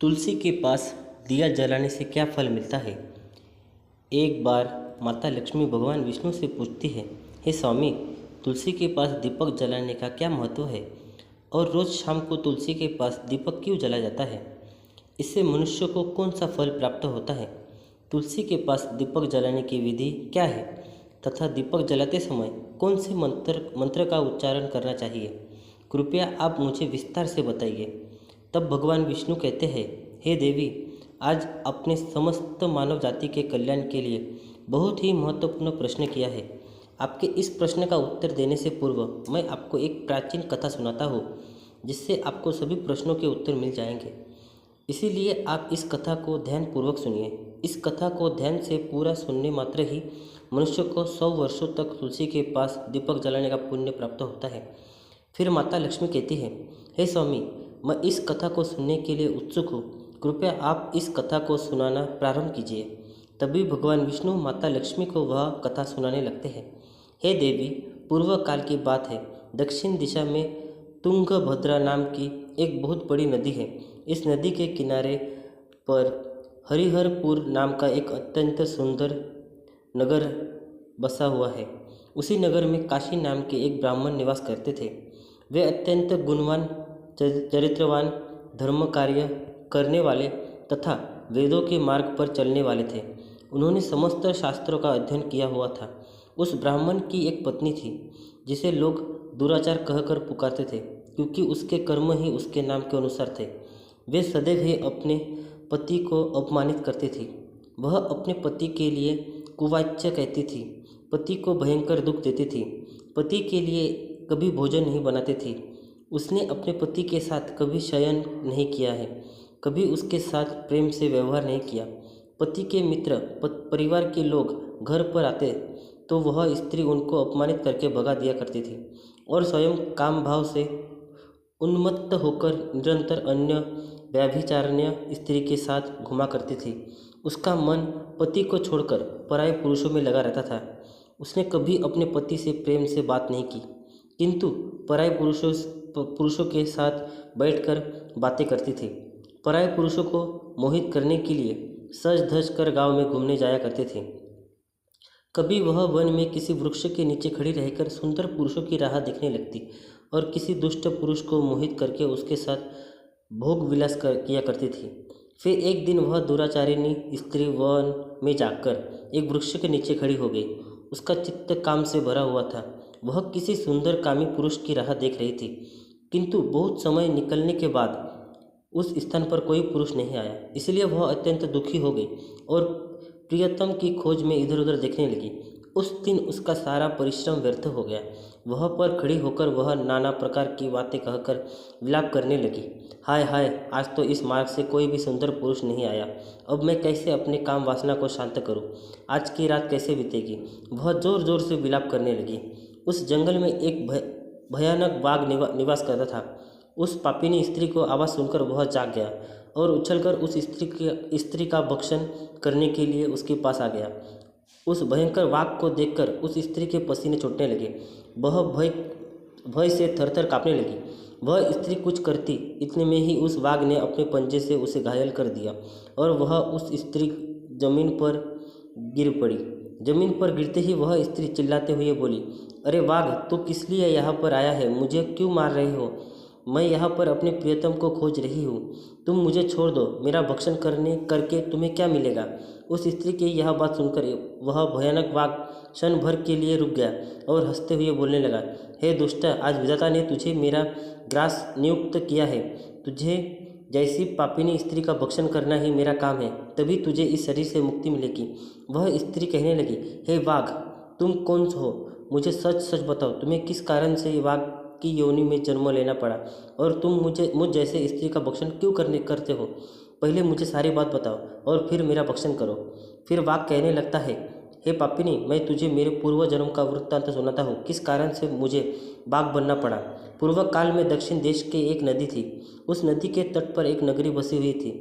तुलसी के पास दिया जलाने से क्या फल मिलता है। एक बार माता लक्ष्मी भगवान विष्णु से पूछती है, हे स्वामी, तुलसी के पास दीपक जलाने का क्या महत्व है और रोज़ शाम को तुलसी के पास दीपक क्यों जलाया जाता है। इससे मनुष्य को कौन सा फल प्राप्त होता है। तुलसी के पास दीपक जलाने की विधि क्या है तथा दीपक जलाते समय कौन से मंत्र का उच्चारण करना चाहिए, कृपया आप मुझे विस्तार से बताइए। तब भगवान विष्णु कहते हैं, हे देवी, आज आपने समस्त मानव जाति के कल्याण के लिए बहुत ही महत्वपूर्ण प्रश्न किया है। आपके इस प्रश्न का उत्तर देने से पूर्व मैं आपको एक प्राचीन कथा सुनाता हूँ, जिससे आपको सभी प्रश्नों के उत्तर मिल जाएंगे। इसीलिए आप इस कथा को ध्यानपूर्वक सुनिए। इस कथा को ध्यान से पूरा सुनने मात्र ही मनुष्य को 100 वर्षों तक तुलसी के पास दीपक जलाने का पुण्य प्राप्त होता है। फिर माता लक्ष्मी कहती है, हे स्वामी, मैं इस कथा को सुनने के लिए उत्सुक हूँ, कृपया आप इस कथा को सुनाना प्रारंभ कीजिए। तभी भगवान विष्णु माता लक्ष्मी को वह कथा सुनाने लगते हैं। हे देवी, पूर्व काल की बात है। दक्षिण दिशा में तुंगभद्रा नाम की एक बहुत बड़ी नदी है। इस नदी के किनारे पर हरिहरपुर नाम का एक अत्यंत सुंदर नगर बसा हुआ है। उसी नगर में काशी नाम के एक ब्राह्मण निवास करते थे। वे अत्यंत गुणवान, चरित्रवान, धर्म कार्य करने वाले तथा वेदों के मार्ग पर चलने वाले थे। उन्होंने समस्त शास्त्रों का अध्ययन किया हुआ था। उस ब्राह्मण की एक पत्नी थी, जिसे लोग दुराचार कहकर पुकारते थे, क्योंकि उसके कर्म ही उसके नाम के अनुसार थे। वे सदैव ही अपने पति को अपमानित करती थी। वह अपने पति के लिए कुवाच्य कहती थी, पति को भयंकर दुख देती थी, पति के लिए कभी भोजन नहीं बनाती थी। उसने अपने पति के साथ कभी शयन नहीं किया है, कभी उसके साथ प्रेम से व्यवहार नहीं किया। पति के मित्र, परिवार के लोग घर पर आते तो वह स्त्री उनको अपमानित करके भगा दिया करती थी और स्वयं काम भाव से उन्मत्त होकर निरंतर अन्य व्यभिचारण्य स्त्री के साथ घुमा करती थी। उसका मन पति को छोड़कर पराये पुरुषों में लगा रहता था। उसने कभी अपने पति से प्रेम से बात नहीं की, किंतु पराये पुरुषों के साथ बैठकर बातें करती थी। पराये पुरुषों को मोहित करने के लिए सज धज कर गाँव में घूमने जाया करते थे। कभी वह वन में किसी वृक्ष के नीचे खड़ी रहकर सुंदर पुरुषों की राह देखने लगती और किसी दुष्ट पुरुष को मोहित करके उसके साथ भोग विलास किया करती थी। फिर एक दिन वह दुराचारिणी स्त्री वन में जाकर एक वृक्ष के नीचे खड़ी हो गई। उसका चित्त काम से भरा हुआ था। वह किसी सुंदर कामी पुरुष की राह देख रही थी, किंतु बहुत समय निकलने के बाद उस स्थान पर कोई पुरुष नहीं आया। इसलिए वह अत्यंत दुखी हो गई और प्रियतम की खोज में इधर उधर देखने लगी। उस दिन उसका सारा परिश्रम व्यर्थ हो गया। वह पर खड़ी होकर वह नाना प्रकार की बातें कहकर विलाप करने लगी। हाय हाय, आज तो इस मार्ग से कोई भी सुंदर पुरुष नहीं आया। अब मैं कैसे अपने काम वासना को शांत करूं? आज की रात कैसे बीतेगी? वह जोर जोर से विलाप करने लगी। उस जंगल में एक भयानक बाघ निवास करता था। उस पापिनी स्त्री को आवाज़ सुनकर वह जाग गया और उछलकर उस स्त्री का भक्षण करने के लिए उसके पास आ गया। उस भयंकर बाघ को देखकर उस स्त्री के पसीने छूटने लगे। वह भय से थरथर कांपने लगी। वह स्त्री कुछ करती, इतने में ही उस बाघ ने अपने पंजे से उसे घायल कर दिया और वह उस स्त्री जमीन पर गिर पड़ी। जमीन पर गिरते ही वह स्त्री चिल्लाते हुए बोली, अरे बाघ, तू किस लिए यहाँ पर आया है? मुझे क्यों मार रहे हो? मैं यहाँ पर अपने प्रियतम को खोज रही हूँ। तुम मुझे छोड़ दो। मेरा भक्षण करके तुम्हें क्या मिलेगा? उस स्त्री की यह बात सुनकर वह भयानक बाघ क्षण भर के लिए रुक गया और हंसते हुए बोलने लगा, हे दुष्ट, आज विधाता ने तुझे मेरा ग्रास नियुक्त किया है। तुझे जैसी पापिनी स्त्री का भक्षण करना ही मेरा काम है, तभी तुझे इस शरीर से मुक्ति मिलेगी। वह स्त्री कहने लगी, हे बाघ, तुम कौन हो? मुझे सच सच बताओ, तुम्हें किस कारण से बाघ की योनि में जन्म लेना पड़ा और तुम मुझ जैसे स्त्री का भक्षण क्यों करते हो? पहले मुझे सारी बात बताओ और फिर मेरा भक्षण करो। फिर बाघ कहने लगता है, हे पापिनी, मैं तुझे मेरे पूर्व जन्म का वृत्तांत सुनाता हूँ, किस कारण से मुझे बाघ बनना पड़ा। पूर्व काल में दक्षिण देश के एक नदी थी। उस नदी के तट पर एक नगरी बसी हुई थी।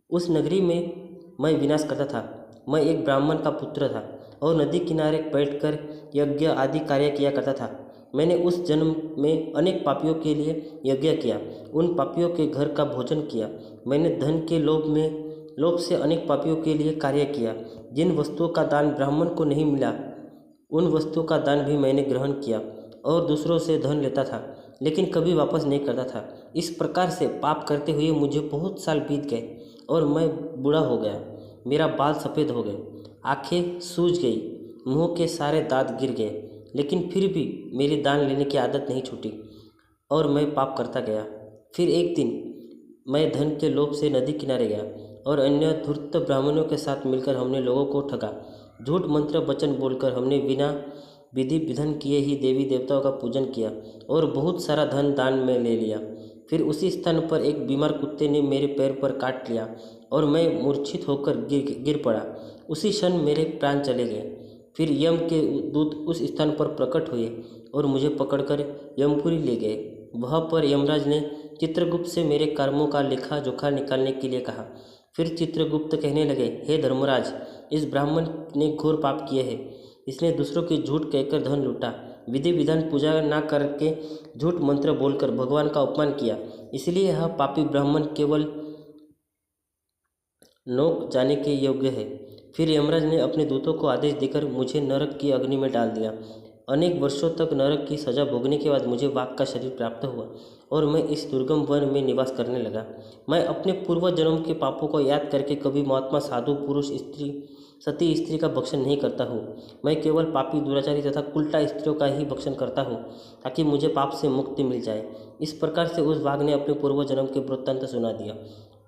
उस नगरी में मैं विनाश करता था। मैं एक ब्राह्मण का पुत्र था और नदी किनारे बैठकर यज्ञ आदि कार्य किया करता था। मैंने उस जन्म में अनेक पापियों के लिए यज्ञ किया, उन पापियों के घर का भोजन किया। मैंने धन के लोभ से अनेक पापियों के लिए कार्य किया। जिन वस्तुओं का दान ब्राह्मण को नहीं मिला, उन वस्तुओं का दान भी मैंने ग्रहण किया और दूसरों से धन लेता था, लेकिन कभी वापस नहीं करता था। इस प्रकार से पाप करते हुए मुझे बहुत साल बीत गए और मैं बूढ़ा हो गया। मेरा बाल सफ़ेद हो गए, आंखें सूज गई, मुंह के सारे दांत गिर गए, लेकिन फिर भी मेरी दान लेने की आदत नहीं छूटी और मैं पाप करता गया। फिर एक दिन मैं धन के लोभ से नदी किनारे गया और अन्य धूर्त ब्राह्मणों के साथ मिलकर हमने लोगों को ठगा। झूठ मंत्र वचन बोलकर हमने बिना विधि विधान किए ही देवी देवताओं का पूजन किया और बहुत सारा धन दान में ले लिया। फिर उसी स्थान पर एक बीमार कुत्ते ने मेरे पैर पर काट लिया और मैं मूर्छित होकर गिर पड़ा। उसी क्षण मेरे प्राण चले गए। फिर यम के दूत उस स्थान पर प्रकट हुए और मुझे पकड़कर यमपुरी ले गए। वहाँ पर यमराज ने चित्रगुप्त से मेरे कर्मों का लेखा जोखा निकालने के लिए कहा। फिर चित्रगुप्त कहने लगे, हे धर्मराज, इस ब्राह्मण ने घोर पाप किए हैं। इसने दूसरों की झूठ कहकर धन लूटा, विधि विधान पूजा न करके झूठ मंत्र बोलकर भगवान का अपमान किया। इसलिए यह पापी ब्राह्मण केवल नोक जाने के योग्य है। फिर यमराज ने अपने दूतों को आदेश देकर मुझे नरक की अग्नि में डाल दिया। अनेक वर्षों तक नरक की सजा भोगने के बाद मुझे वाघ का शरीर प्राप्त हुआ और मैं इस दुर्गम वन में निवास करने लगा। मैं अपने पूर्व जन्म के पापों को याद करके कभी महात्मा, साधु, पुरुष, स्त्री, सती स्त्री का भक्षण नहीं करता हूँ। मैं केवल पापी, दुराचारी तथा उल्टा स्त्रियों का ही भक्षण करता हूँ ताकि मुझे पाप से मुक्ति मिल जाए। इस प्रकार से उस वाघ ने अपने पूर्व जन्म के वृत्तांत सुना दिया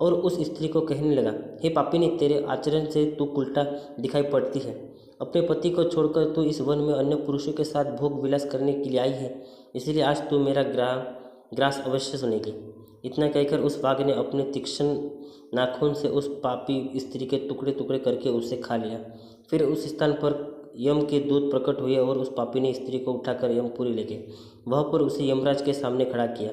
और उस स्त्री को कहने लगा, हे पापिनी, तेरे आचरण से तू उल्टा दिखाई पड़ती है। अपने पति को छोड़कर तू इस वन में अन्य पुरुषों के साथ भोग विलास करने के लिए आई है, इसलिए आज तू मेरा ग्रास अवश्य सुनेगी। इतना कहकर उस वाघ ने अपने तीक्ष्ण नाखून से उस पापी स्त्री के टुकड़े टुकड़े करके उसे खा लिया। फिर उस स्थान पर यम के दूत प्रकट हुए और उस पापी ने स्त्री को उठाकर यमपुरी ले गए। वहाँ पर उसे यमराज के सामने खड़ा किया।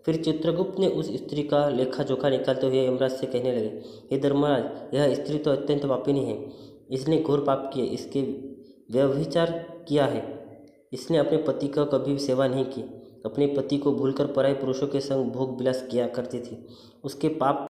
फिर चित्रगुप्त ने उस स्त्री का लेखा जोखा निकालते हुए यमराज से कहने लगे, हे धर्मराज, यह स्त्री तो अत्यंत पापिनी है। इसने घोर पाप किए, इसके व्यभिचार किया है। इसने अपने पति का कभी सेवा नहीं की, अपने पति को भूलकर पराये पुरुषों के संग भोग विलास किया करती थी। उसके पाप